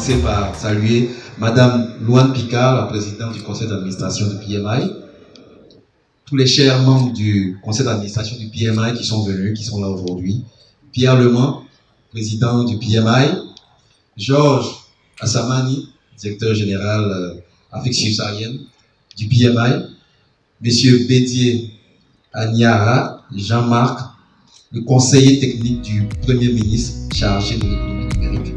commencer par saluer Madame Louane Picard, la présidente du conseil d'administration du PMI, tous les chers membres du conseil d'administration du PMI qui sont venus, qui sont là aujourd'hui, Pierre Lemont, président du PMI, Georges Assamani, directeur général Afrique subsaharienne du PMI, Monsieur Bédier Agnara, Jean-Marc, le conseiller technique du Premier ministre chargé de l'économie numérique.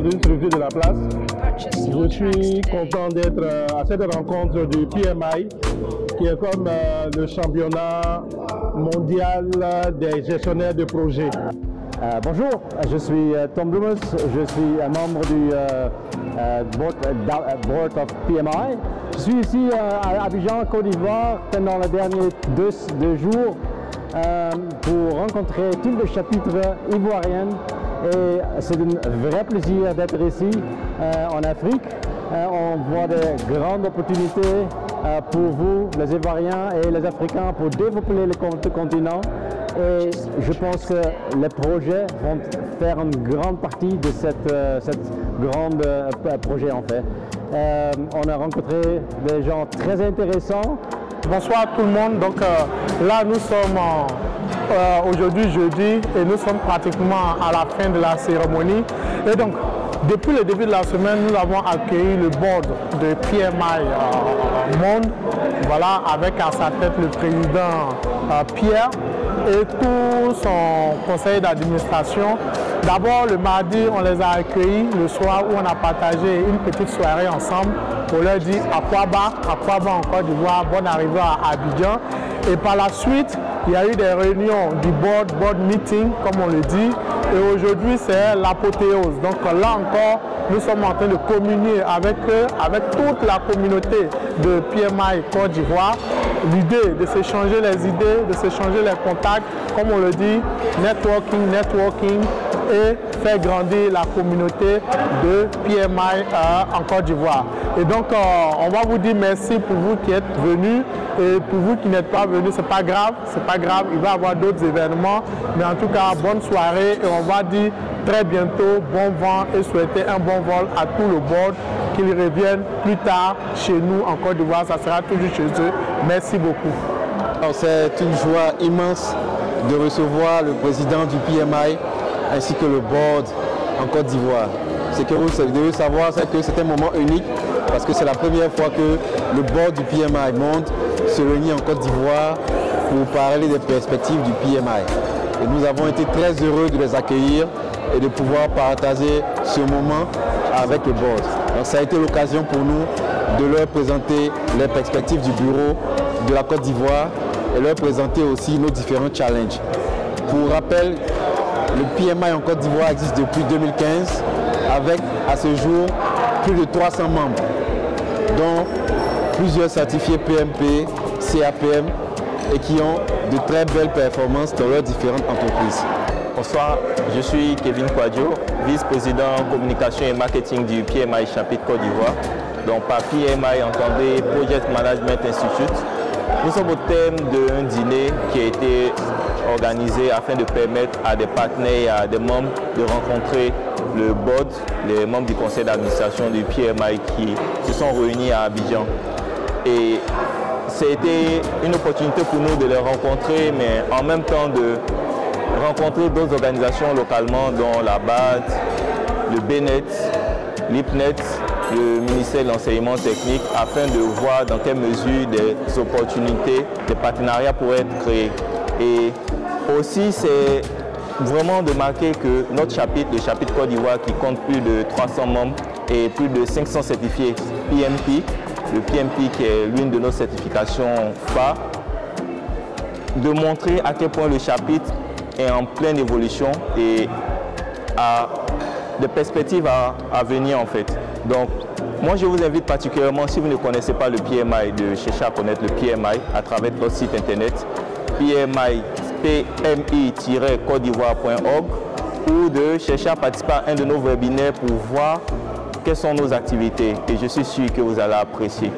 D'une structure de la place. Je suis content d'être à cette rencontre du PMI, qui est comme le championnat mondial des gestionnaires de projets. Bonjour, je suis Tom Blumus, je suis un membre du board of PMI. Je suis ici à Abidjan, Côte d'Ivoire, pendant les derniers deux jours pour rencontrer tous les chapitres ivoiriens. Et c'est un vrai plaisir d'être ici en Afrique. On voit de grandes opportunités pour vous, les Ivoiriens et les Africains, pour développer le continent. Et je pense que les projets vont faire une grande partie de cette grande projet en fait. On a rencontré des gens très intéressants. Bonsoir tout le monde. Donc là nous sommes aujourd'hui jeudi et nous sommes pratiquement à la fin de la cérémonie. Et donc depuis le début de la semaine, nous avons accueilli le board de PMI Monde, voilà, avec à sa tête le président Pierre et tout son conseil d'administration. D'abord le mardi, on les a accueillis le soir où on a partagé une petite soirée ensemble pour leur dire à quoi bas en Côte d'Ivoire, bonne arrivée à Abidjan. Et par la suite, il y a eu des réunions du board meeting, comme on le dit. Et aujourd'hui, c'est l'apothéose. Donc là encore, nous sommes en train de communier avec eux, avec toute la communauté de PMI Côte d'Ivoire. L'idée de s'échanger les idées, de s'échanger les contacts, comme on le dit, networking et faire grandir la communauté de PMI en Côte d'Ivoire. Et donc, on va vous dire merci pour vous qui êtes venus et pour vous qui n'êtes pas venus, c'est pas grave, il va y avoir d'autres événements, mais en tout cas, bonne soirée et on va dire très bientôt bon vent et souhaiter un bon vol à tout le board, qu'ils reviennent plus tard chez nous en Côte d'Ivoire, ça sera toujours chez eux. Merci beaucoup. C'est une joie immense de recevoir le président du PMI ainsi que le board en Côte d'Ivoire. Ce que vous devez savoir, c'est que c'est un moment unique parce que c'est la première fois que le board du PMI Monde se réunit en Côte d'Ivoire pour parler des perspectives du PMI. Et nous avons été très heureux de les accueillir et de pouvoir partager ce moment avec le board. Donc ça a été l'occasion pour nous de leur présenter les perspectives du bureau de la Côte d'Ivoire et leur présenter aussi nos différents challenges. Pour rappel, le PMI en Côte d'Ivoire existe depuis 2015 avec à ce jour plus de 300 membres, dont plusieurs certifiés PMP, CAPM et qui ont de très belles performances dans leurs différentes entreprises. Bonsoir, je suis Kevin Kwadjo, vice-président communication et marketing du PMI chapitre Côte d'Ivoire. Donc par PMI, entendez Project Management Institute. Nous sommes au thème d'un dîner qui a été organisé afin de permettre à des partenaires et à des membres de rencontrer le board, les membres du conseil d'administration du PMI qui se sont réunis à Abidjan. Et c'était une opportunité pour nous de les rencontrer, mais en même temps de rencontrer d'autres organisations localement, dont la BAD, le BNet, l'IPNET, le ministère de l'enseignement technique, afin de voir dans quelle mesure des opportunités, des partenariats pourraient être créés. Et aussi, c'est vraiment de marquer que notre chapitre, le chapitre Côte d'Ivoire, qui compte plus de 300 membres et plus de 500 certifiés PMP, le PMP qui est l'une de nos certifications phares, de montrer à quel point le chapitre est en pleine évolution et a des perspectives à venir en fait. Donc, moi je vous invite particulièrement, si vous ne connaissez pas le PMI, de chercher à connaître le PMI à travers notre site internet pmi-côte-d'ivoire.org ou de chercher à participer à un de nos webinaires pour voir quelles sont nos activités et je suis sûr que vous allez apprécier.